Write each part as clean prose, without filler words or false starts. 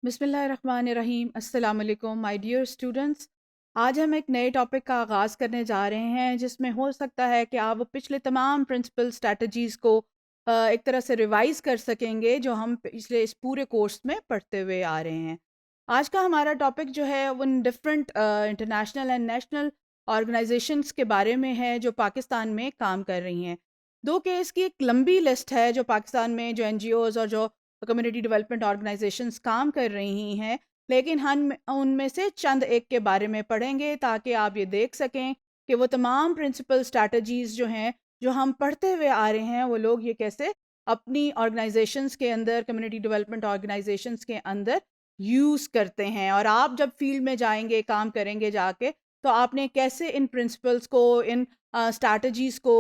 बिस्मिल्लाहिर्रहमानिर्रहीम। अस्सलाम वालेकुम माय डियर स्टूडेंट्स। आज हम एक नए टॉपिक का आगाज़ करने जा रहे हैं जिसमें हो सकता है कि आप पिछले तमाम प्रिंसिपल स्ट्रैटेजीज़ को एक तरह से रिवाइज़ कर सकेंगे जो हम पिछले इस पूरे कोर्स में पढ़ते हुए आ रहे हैं। आज का हमारा टॉपिक जो है उन different international and national organisations के बारे में है जो पाकिस्तान में काम कर रही हैं। दो केस की एक लंबी लिस्ट है जो पाकिस्तान में जो एनजीओज़ और जो कम्युनिटी डेवलपमेंट ऑर्गेनाइजेशंस काम कर रही हैं, लेकिन हम उनमें से चंद एक के बारे में पढ़ेंगे ताकि आप ये देख सकें कि वो तमाम प्रिंसिपल स्ट्रैटेजीज़ जो हैं जो हम पढ़ते हुए आ रहे हैं वो लोग ये कैसे अपनी ऑर्गेनाइजेशंस के अंदर कम्युनिटी डेवलपमेंट ऑर्गेनाइजेशंस के अंदर यूज़ करते हैं। और आप जब फील्ड में जाएंगे काम करेंगे जाके तो आपने कैसे इन प्रिंसिपल्स को इन स्ट्रैटेजीज़ को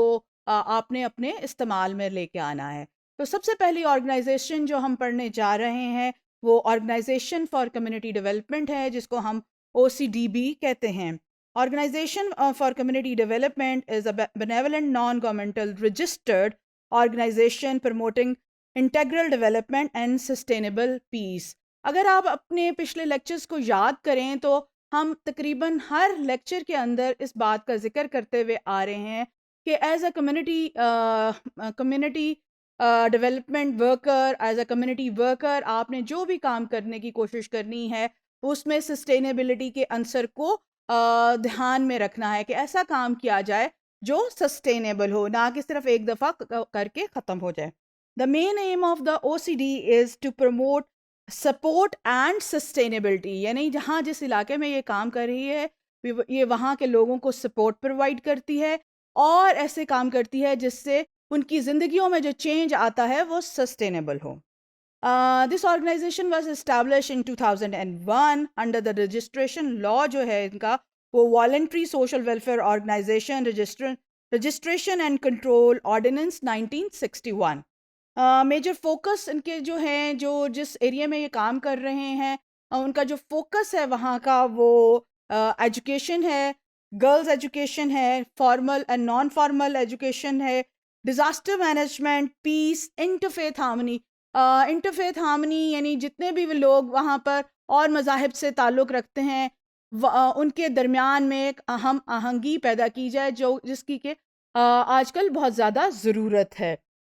आपने अपने इस्तेमाल में लेके आना है। तो सबसे पहली ऑर्गेनाइजेशन जो हम पढ़ने जा रहे हैं वो ऑर्गेनाइजेशन फॉर कम्युनिटी डेवलपमेंट है जिसको हम OCDB कहते हैं। Organisation for community development is a benevolent non governmental registered organisation promoting integral development and sustainable peace. अगर आप अपने पिछले लेक्चर्स को याद करें तो हम तकरीबन हर लेक्चर के अंदर इस बात का जिक्र करते हुए आ रहे हैं कि as a community development worker, as a community worker आपने जो भी काम करने की कोशिश करनी है उसमें सस्टेनेबिलिटी के आंसर को ध्यान में रखना है कि ऐसा काम किया जाए जो सस्टेनेबल हो, ना कि सिर्फ एक दफ़ा करके ख़त्म हो जाए। The main aim of the OCD is to promote support and sustainability, यानी जहाँ जिस इलाके में ये काम कर रही है ये वहाँ के लोगों को सपोर्ट प्रोवाइड करती है और ऐसे काम करती है जिससे उनकी ज़िंदगियों में जो चेंज आता है वो सस्टेनेबल हो। This organisation was establish in 2001 under the registration law जो है इनका वो voluntary social welfare organisation registration and control ordinance 1961। Major focus इनके जो हैं जो जिस एरिया में ये काम कर रहे हैं उनका जो फोकस है वहाँ का वो एजुकेशन है, गर्ल्स एजुकेशन है, formal and non formal education है, disaster management, peace, interfaith harmony. Interfaith harmony यानी जितने भी लोग वहाँ पर और मज़ाहिब से ताल्लुक़ रखते हैं उनके दरमियान में एक अहम आहंगी पैदा की जाए जो जिसकी के आजकल बहुत ज़्यादा ज़रूरत है।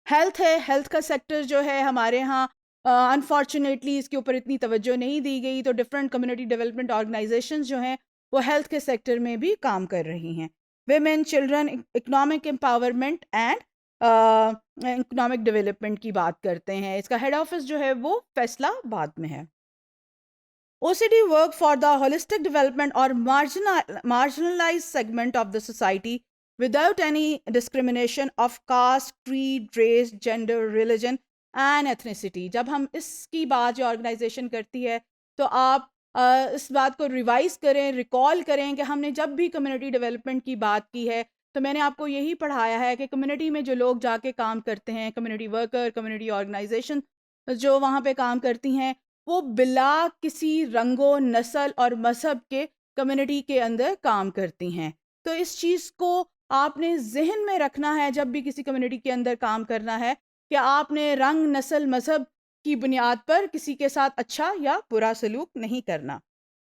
हेल्थ है, हेल्थ का सेक्टर जो है हमारे यहाँ अनफॉर्चुनेटली इसके ऊपर इतनी तवज्जो नहीं दी गई, तो डिफरेंट कम्युनिटी डेवलपमेंट ऑर्गेनाइजेशंस जो हैं वो हेल्थ के सेक्टर में भी काम कर रही हैं। Women, children, economic empowerment and economic development की बात करते हैं। इसका हेड ऑफिस जो है वो फैसलाबाद में है। OCD work for the holistic development or marginalized segment of the society without any discrimination of caste, creed, race, gender, religion and ethnicity। जब हम इसकी बात जो ऑर्गेनाइजेशन करती है तो आप इस बात को रिवाइज करें, रिकॉल करें कि हमने जब भी कम्युनिटी डेवलपमेंट की बात की है तो मैंने आपको यही पढ़ाया है कि कम्युनिटी में जो लोग जाके काम करते हैं, कम्युनिटी वर्कर, कम्युनिटी ऑर्गेनाइजेशन जो वहाँ पे काम करती हैं वो बिला किसी रंगो, नस्ल और मज़हब के कम्युनिटी के अंदर काम करती हैं। तो इस चीज़ को आपने ज़हन में रखना है जब भी किसी कम्युनिटी के अंदर काम करना है कि आपने रंग, नस्ल, मज़हब की बुनियाद पर किसी के साथ अच्छा या बुरा सलूक नहीं करना।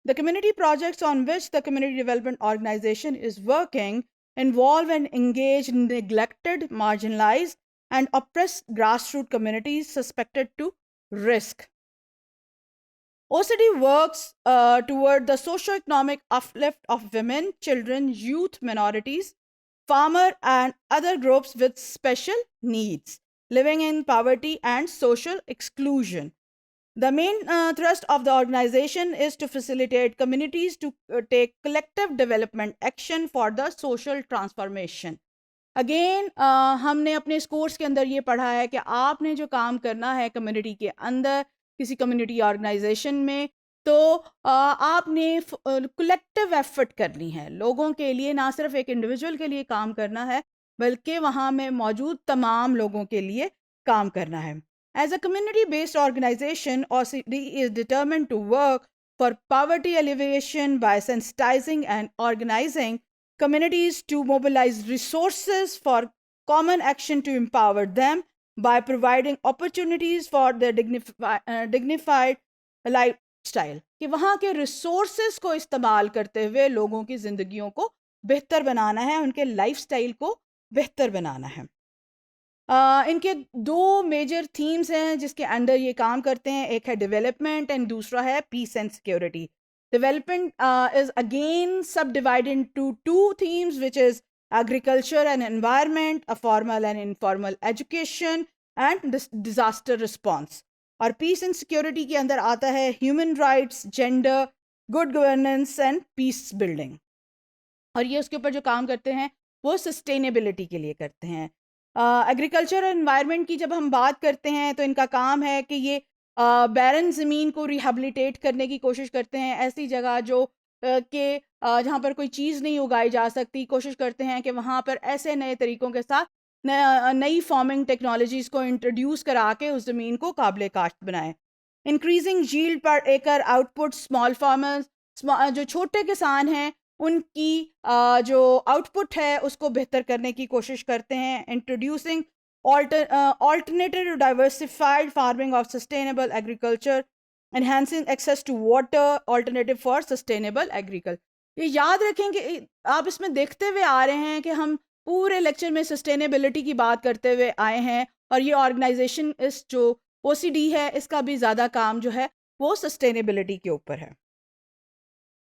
The community projects on which the community development organization is working involve and engage neglected, marginalized, and oppressed grassroots communities suspected to risk. OCD works toward the socio-economic uplift of women, children, youth, minorities, farmer, and other groups with special needs living in poverty and social exclusion. The main thrust of the organization is to facilitate communities to take collective development action for the social transformation. Again हमने अपने इस course के अंदर ये पढ़ा है कि आपने जो काम करना है कम्युनिटी के अंदर किसी कम्युनिटी ऑर्गेनाइजेशन में तो आपने कलेक्टिव एफर्ट करनी है लोगों के लिए, ना सिर्फ एक इंडिविजुअल के लिए काम करना है बल्कि वहाँ में मौजूद तमाम लोगों के लिए काम करना है। As a community-based organization, OCD is determined to work for poverty alleviation by sensitizing and organizing communities to mobilize resources for common action to empower them by providing opportunities for their dignified style, कि वहाँ के resources को इस्तेमाल करते हुए लोगों की ज़िंदगियों को बेहतर बनाना है, उनके लाइफस्टाइल को बेहतर बनाना है। इनके दो मेजर थीम्स हैं जिसके अंडर ये काम करते हैं, एक है डेवलपमेंट एंड दूसरा है peace and security. Development is again subdivided into two themes which is agriculture and environment, a formal and informal education and disaster response. और पीस एंड सिक्योरिटी के अंदर आता है human rights, gender, good governance and peace building. और ये उसके ऊपर जो काम करते हैं वो सस्टेनेबिलिटी के लिए करते हैं। एग्रीकल्चर और एनवायरनमेंट की जब हम बात करते हैं तो इनका काम है कि ये बैरन ज़मीन को रिहेबिलिटेट करने की कोशिश करते हैं, ऐसी जगह जो कि जहाँ पर कोई चीज़ नहीं उगाई जा सकती, कोशिश करते हैं कि वहाँ पर ऐसे नए तरीक़ों के साथ नई फार्मिंग टेक्नोलॉजीज़ को इंट्रोड्यूस करा के उस ज़मीन को काबिल काश्त बनाएं। इंक्रीजिंग यील्ड पर एकर आउटपुट, स्मॉल फार्मर्स, जो छोटे किसान हैं उनकी जो आउटपुट है उसको बेहतर करने की कोशिश करते हैं। Introducing alternative diversified farming of sustainable agriculture, enhancing access to water, alternative for sustainable agriculture। ये याद रखें कि आप इसमें देखते हुए आ रहे हैं कि हम पूरे लेक्चर में सस्टेनेबिलिटी की बात करते हुए आए हैं, और ये ऑर्गेनाइजेशन इस जो OCD है इसका भी ज़्यादा काम जो है वो सस्टेनेबिलिटी के ऊपर है।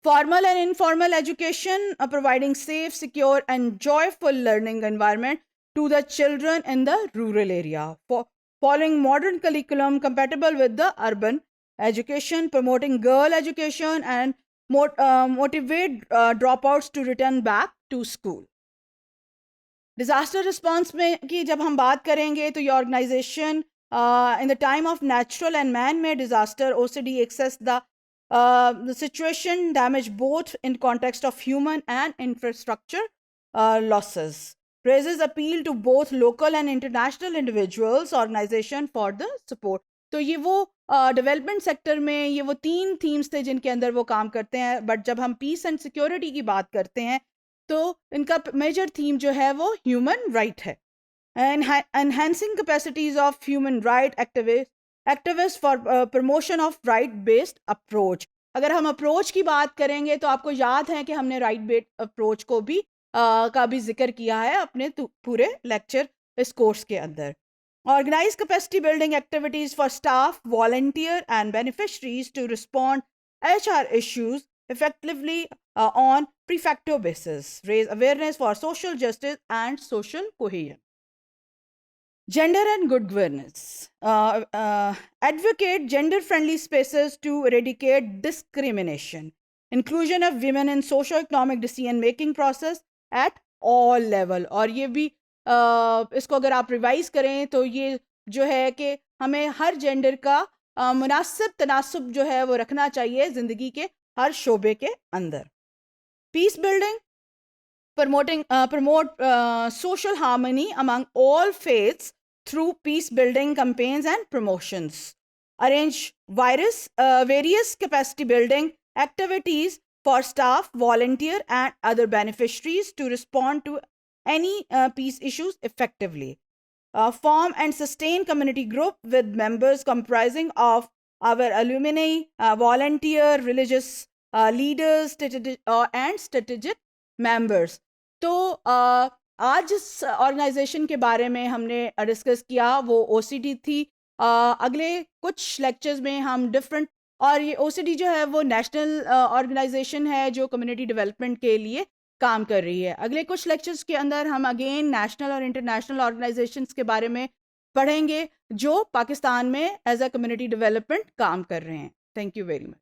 Formal and informal education, providing safe, secure and joyful learning environment to the children in the rural area. Following modern curriculum compatible with the urban education, promoting girl education and motivate dropouts to return back to school. Disaster response में की जब हम बात करेंगे तो ये organization in the time of natural and man-made disaster, OCD access the situation damage both in context of human and infrastructure losses, raises appeal to both local and international individuals, organization for the support. तो ये वो development sector में ये वो 3 themes थे जिनके अंदर वो काम करते हैं। बट जब हम पीस एंड सिक्योरिटी की बात करते हैं तो इनका मेजर थीम जो है वो ह्यूमन राइट है। Enhancing capacities of human right activist for promotion of right based approach. अगर हम अप्रोच की बात करेंगे तो आपको याद है कि हमने राइट बेस्ड अप्रोच को भी का भी जिक्र किया है अपने पूरे लेक्चर इस कोर्स के अंदर। Organise capacity building activities for staff, volunteer and beneficiaries to respond HR issues effectively on prefecto basis, raise awareness for social justice and social cohesion. Gender and good governance. Advocate gender-friendly spaces to eradicate discrimination. Inclusion of women in socio-economic decision-making process at all level. और ये भी इसको अगर आप revise करें तो ये जो है कि हमें हर जेंडर का मुनासिब तनासुब जो है वो रखना चाहिए ज़िंदगी के हर शोबे के अंदर। Peace building, promote social harmony among all faiths through peace building campaigns and promotions. Arrange various capacity building activities for staff, volunteer and other beneficiaries to respond to any peace issues effectively. Form and sustain community group with members comprising of our alumni, volunteer, religious leaders and strategic members. तो आज जिस organisation के बारे में हमने discuss किया वो OCD थी। अगले कुछ लेक्चर्स में हम डिफरेंट, और ये OCD जो है वो नेशनल ऑर्गेनाइजेशन है जो कम्युनिटी डेवलपमेंट के लिए काम कर रही है। अगले कुछ लेक्चर्स के अंदर हम अगेन नेशनल और इंटरनेशनल ऑर्गेनाइजेशंस के बारे में पढ़ेंगे जो पाकिस्तान में एज अ कम्युनिटी डेवलपमेंट काम कर रहे हैं। Thank you very much.